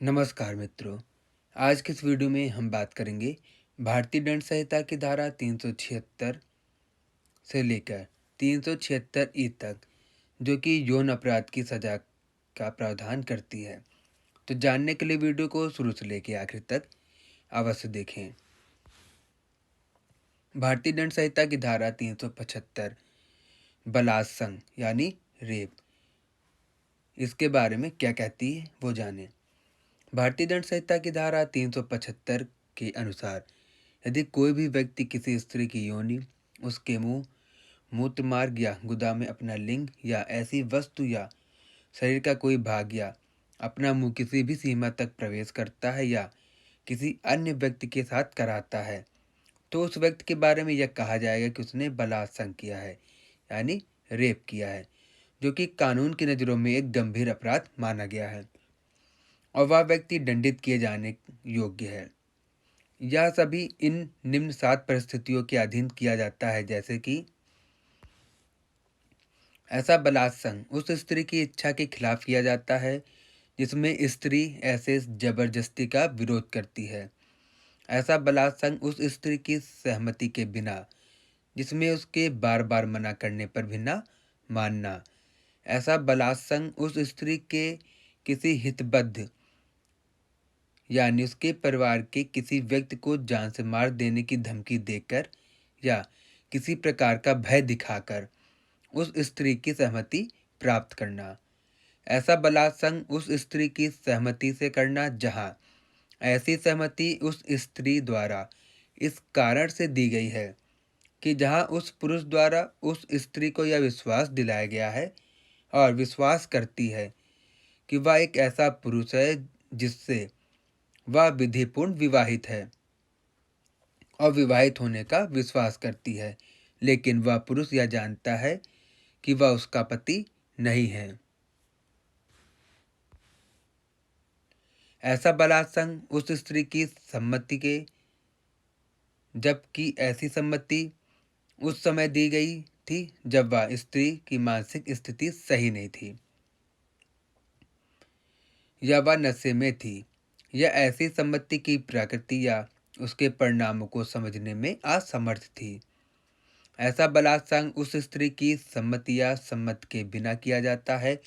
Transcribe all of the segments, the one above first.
नमस्कार मित्रों। आज के इस वीडियो में हम बात करेंगे भारतीय दंड संहिता की धारा 376 से लेकर 376 ई तक, जो कि यौन अपराध की सजा का प्रावधान करती है। तो जानने के लिए वीडियो को शुरू से लेकर आखिर तक अवश्य देखें। भारतीय दंड संहिता की धारा 375 बलात्संग यानी रेप, इसके बारे में क्या कहती है वो जानें। भारतीय दंड संहिता की धारा 375 के अनुसार यदि कोई भी व्यक्ति किसी स्त्री की योनि, उसके मुंह, मूत्र मार्ग या गुदा में अपना लिंग या ऐसी वस्तु या शरीर का कोई भाग या अपना मुंह किसी भी सीमा तक प्रवेश करता है या किसी अन्य व्यक्ति के साथ कराता है, तो उस व्यक्ति के बारे में यह कहा जाएगा कि उसने बलात्संग किया है यानी रेप किया है, जो कि कानून की नज़रों में एक गंभीर अपराध माना गया है और वह व्यक्ति दंडित किए जाने योग्य है। यह सभी इन निम्न 7 परिस्थितियों के अधीन किया जाता है, जैसे कि ऐसा बलात्संग उस स्त्री की इच्छा के खिलाफ किया जाता है जिसमें स्त्री ऐसे जबरदस्ती का विरोध करती है। ऐसा बलात्संग उस स्त्री की सहमति के बिना, जिसमें उसके बार बार मना करने पर भी ना मानना। ऐसा बलात्संग उस स्त्री के किसी हितबद्ध यानी उसके परिवार के किसी व्यक्ति को जान से मार देने की धमकी देकर या किसी प्रकार का भय दिखाकर उस स्त्री की सहमति प्राप्त करना। ऐसा बलात्संग उस स्त्री की सहमति से करना जहां ऐसी सहमति उस स्त्री द्वारा इस कारण से दी गई है कि जहां उस पुरुष द्वारा उस स्त्री को यह विश्वास दिलाया गया है और विश्वास करती है कि वह एक ऐसा पुरुष है जिससे वह विधिपूर्ण विवाहित है और विवाहित होने का विश्वास करती है, लेकिन वह पुरुष यह जानता है कि वह उसका पति नहीं है। ऐसा बलात्संग उस स्त्री की सम्मति के, जबकि ऐसी सम्मति उस समय दी गई थी जब वह स्त्री की मानसिक स्थिति सही नहीं थी या वह नशे में थी या ऐसी सम्मति की प्रकृति या उसके परिणामों को समझने में असमर्थ थी। ऐसा बलात्संग उस स्त्री की सम्मति या सम्मत के बिना किया जाता है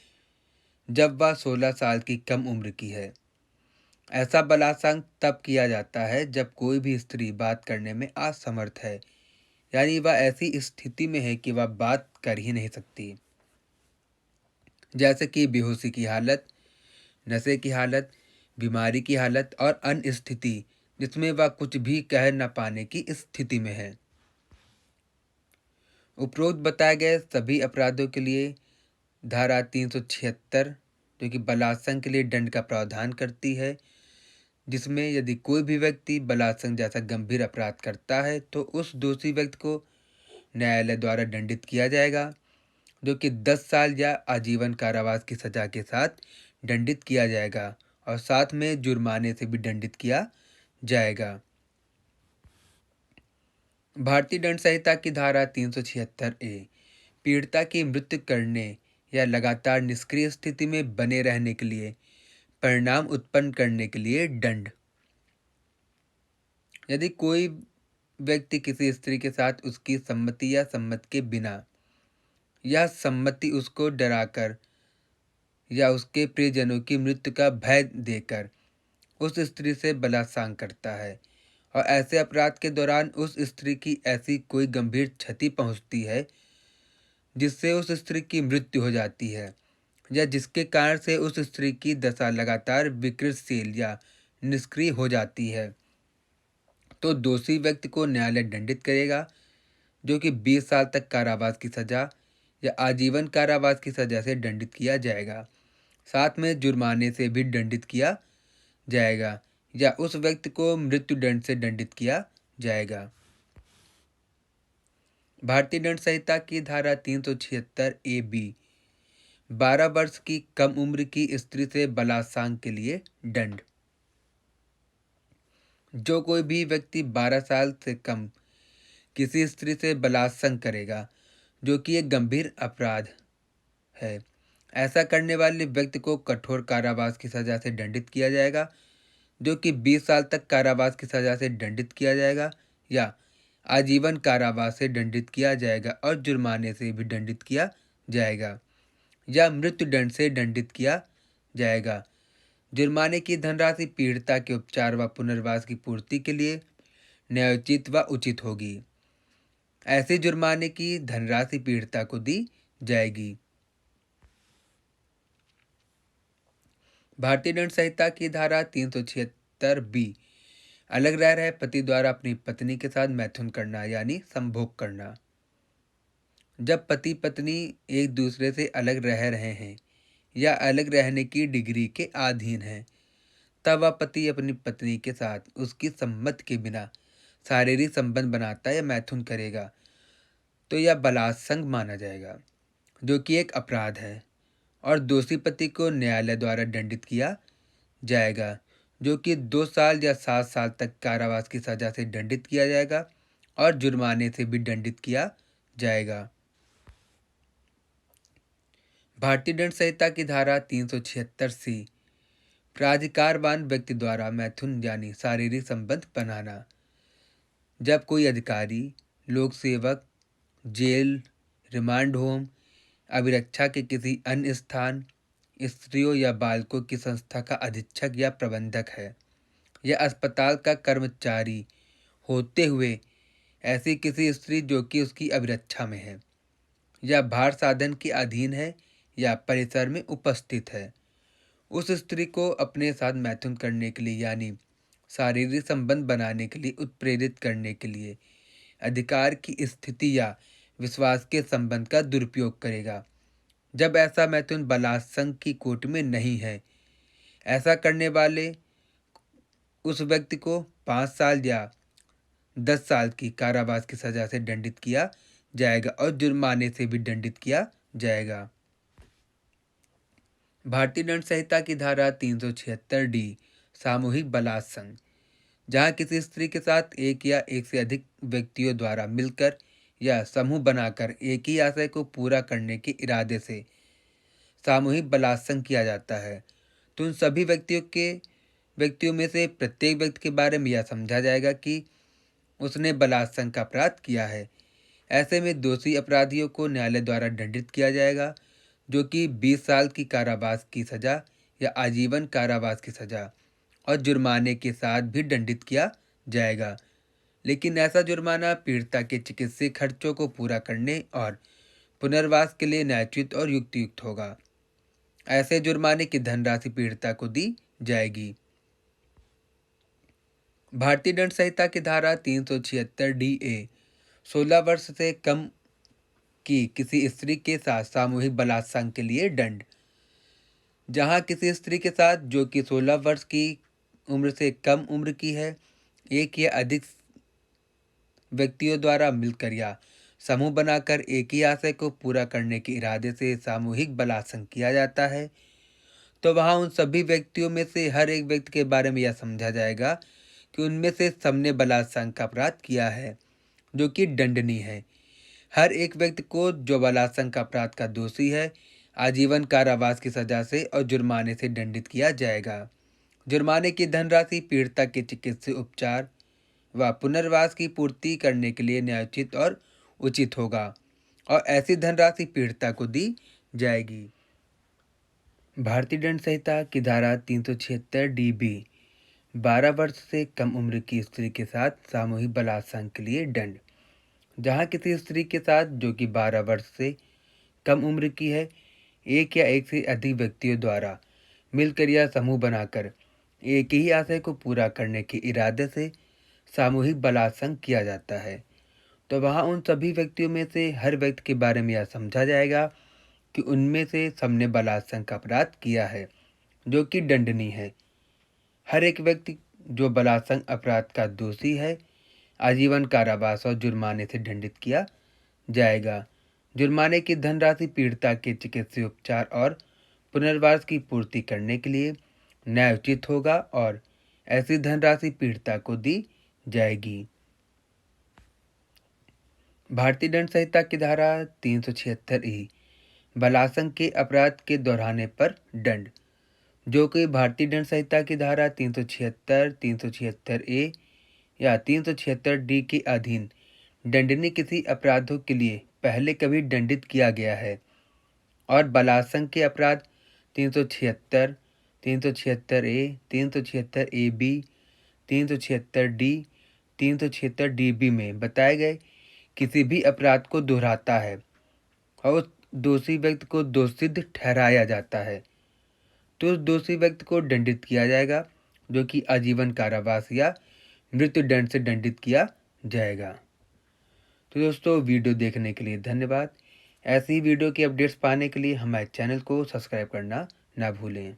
जब वह 16 साल की कम उम्र की है। ऐसा बलात्संग तब किया जाता है जब कोई भी स्त्री बात करने में असमर्थ है, यानी वह ऐसी स्थिति में है कि वह बात कर ही नहीं सकती, जैसे कि बेहोशी की हालत, नशे की हालत, बीमारी की हालत और अन्य स्थिति जिसमें वह कुछ भी कह न पाने की स्थिति में है। उपरोक्त बताए गए सभी अपराधों के लिए धारा 376 जो कि बलात्संग के लिए दंड का प्रावधान करती है, जिसमें यदि कोई भी व्यक्ति बलात्संग जैसा गंभीर अपराध करता है तो उस दोषी व्यक्ति को न्यायालय द्वारा दंडित किया जाएगा, जो कि 10 साल या आजीवन कारावास की सजा के साथ दंडित किया जाएगा और साथ में जुर्माने से भी दंडित किया जाएगा। भारतीय दंड संहिता की धारा 376 ए पीड़िता की मृत्यु करने या लगातार निष्क्रिय स्थिति में बने रहने के लिए परिणाम उत्पन्न करने के लिए दंड। यदि कोई व्यक्ति किसी स्त्री के साथ उसकी सम्मति या सम्मत के बिना या सम्मति उसको डराकर या उसके प्रियजनों की मृत्यु का भय देकर उस स्त्री से बलात्संग करता है और ऐसे अपराध के दौरान उस स्त्री की ऐसी कोई गंभीर क्षति पहुंचती है जिससे उस स्त्री की मृत्यु हो जाती है या जिसके कारण से उस स्त्री की दशा लगातार विकृतशील या निष्क्रिय हो जाती है, तो दोषी व्यक्ति को न्यायालय दंडित करेगा, जो कि 20 साल तक कारावास की सजा या आजीवन कारावास की सजा से दंडित किया जाएगा। साथ में जुर्माने से भी दंडित किया जाएगा या उस व्यक्ति को मृत्यु दंड से दंडित किया जाएगा। भारतीय दंड संहिता की धारा 376 ए बी 12 वर्ष की कम उम्र की स्त्री से बलात्संग के लिए दंड। जो कोई भी व्यक्ति 12 साल से कम किसी स्त्री से बलात्संग करेगा, जो कि एक गंभीर अपराध है, ऐसा करने वाले व्यक्ति को कठोर कारावास की सजा से दंडित किया जाएगा, जो कि 20 साल तक कारावास की सजा से दंडित किया जाएगा, या आजीवन कारावास से दंडित किया जाएगा और जुर्माने से भी दंडित किया जाएगा, या मृत्युदंड से दंडित किया जाएगा। जुर्माने की धनराशि पीड़िता के उपचार व पुनर्वास की पूर्ति के लिए न्यायोचित व उचित होगी। ऐसे जुर्माने की धनराशि पीड़िता को दी जाएगी। भारतीय दंड संहिता की धारा 376 बी अलग रह रहे पति द्वारा अपनी पत्नी के साथ मैथुन करना यानी संभोग करना। जब पति पत्नी एक दूसरे से अलग रह रहे हैं या अलग रहने की डिग्री के अधीन हैं, तब वह पति अपनी पत्नी के साथ उसकी सम्मति के बिना शारीरिक संबंध बनाता या मैथुन करेगा तो यह बलात्संग माना जाएगा, जो कि एक अपराध है, और दोषी पति को न्यायालय द्वारा दंडित किया जाएगा, जो कि 2 साल या 7 साल तक कारावास की सजा से दंडित किया जाएगा और जुर्माने से भी दंडित किया जाएगा। भारतीय दंड संहिता की धारा 376 प्राधिकारवान व्यक्ति द्वारा मैथुन यानी शारीरिक संबंध बनाना। जब कोई अधिकारी, लोक सेवक, जेल, रिमांड होम, अभिरक्षा के किसी अन्य स्थान, स्त्रियों या बालकों की संस्था का अधीक्षक या प्रबंधक है, या अस्पताल का कर्मचारी होते हुए ऐसी किसी स्त्री जो कि उसकी अभिरक्षा में है, या भार साधन के अधीन है या परिसर में उपस्थित है, उस स्त्री को अपने साथ मैथुन करने के लिए यानी शारीरिक संबंध बनाने के लिए उत्प्रेरित करने के लिए अधिकार की स्थिति या विश्वास के संबंध का दुरुपयोग करेगा, जब ऐसा मैथुन बलात्संग की कोटि में नहीं है। ऐसा करने वाले उस व्यक्ति को 5 साल या 10 साल की कारावास की सजा से दंडित किया जाएगा और जुर्माने से भी दंडित किया जाएगा। भारतीय दंड संहिता की धारा 376 डी सामूहिक बलात्संग। जहां किसी स्त्री के साथ एक या एक से अधिक व्यक्तियों द्वारा मिलकर या समूह बनाकर एक ही आशय को पूरा करने के इरादे से सामूहिक बलात्संग किया जाता है, तो उन सभी व्यक्तियों में से प्रत्येक व्यक्ति के बारे में यह समझा जाएगा कि उसने बलात्संग का अपराध किया है। ऐसे में दोषी अपराधियों को न्यायालय द्वारा दंडित किया जाएगा, जो कि 20 साल की कारावास की सजा या आजीवन कारावास की सजा और जुर्माने के साथ भी दंडित किया जाएगा। लेकिन ऐसा जुर्माना पीड़िता के चिकित्सीय खर्चों को पूरा करने और पुनर्वास के लिए न्यायोचित और युक्तियुक्त होगा। ऐसे जुर्माने की धनराशि पीड़िता को दी जाएगी। भारतीय दंड संहिता की धारा 376 डी 16 वर्ष से कम की किसी स्त्री के साथ सामूहिक बलात्संग के लिए दंड। जहां किसी स्त्री के साथ जो कि 16 वर्ष की उम्र से कम उम्र की है, एक या अधिक व्यक्तियों द्वारा मिलकर या समूह बनाकर एक ही आशय को पूरा करने के इरादे से सामूहिक बलात्संग किया जाता है, तो वहां उन सभी व्यक्तियों में से हर एक व्यक्ति के बारे में यह समझा जाएगा कि उनमें से सबने बलात्संग का अपराध किया है, जो कि दंडनीय है। हर एक व्यक्ति को जो बलात्संग का अपराध का दोषी है, आजीवन कारावास की सजा से और जुर्माने से दंडित किया जाएगा। जुर्माने की धनराशि पीड़िता के चिकित्सीय उपचार व पुनर्वास की पूर्ति करने के लिए न्यायोचित और उचित होगा, और ऐसी धनराशि पीड़िता को दी जाएगी। भारतीय दंड संहिता की धारा 376 डी 12 वर्ष से कम उम्र की स्त्री के साथ सामूहिक बलात्संग के लिए दंड। जहां किसी स्त्री के साथ जो कि 12 वर्ष से कम उम्र की है, एक या एक से अधिक व्यक्तियों द्वारा मिलकर या समूह बनाकर एक ही आशय को पूरा करने के इरादे से सामूहिक बलात्संग किया जाता है, तो वहाँ उन सभी व्यक्तियों में से हर व्यक्ति के बारे में यह समझा जाएगा कि उनमें से सबने बलात्संग का अपराध किया है, जो कि दंडनीय है। हर एक व्यक्ति जो बलात्संग अपराध का दोषी है, आजीवन कारावास और जुर्माने से दंडित किया जाएगा। जुर्माने की धनराशि पीड़िता के चिकित्सीय उपचार और पुनर्वास की पूर्ति करने के लिए न्यायोचित होगा, और ऐसी धनराशि पीड़िता को दी जाएगी। भारतीय दंड संहिता की धारा 376 ई बलात्संग के अपराध के दोहराने पर दंड, जो कि भारतीय दंड संहिता की धारा 376, 376A या 376D के अधीन दंडनीय किसी अपराधों के लिए पहले कभी दंडित किया गया है। और बलात्संग के अपराध 376, 376A, 376AB, 376D, 376DB में बताए गए किसी भी अपराध को दोहराता है और उस दोषी व्यक्ति को दोषित ठहराया जाता है तो उस दोषी व्यक्ति को दंडित किया जाएगा, जो कि आजीवन कारावास या मृत्यु दंड से दंडित किया जाएगा। तो दोस्तों, वीडियो देखने के लिए धन्यवाद। ऐसी वीडियो की अपडेट्स पाने के लिए हमारे चैनल को सब्सक्राइब करना ना भूलें।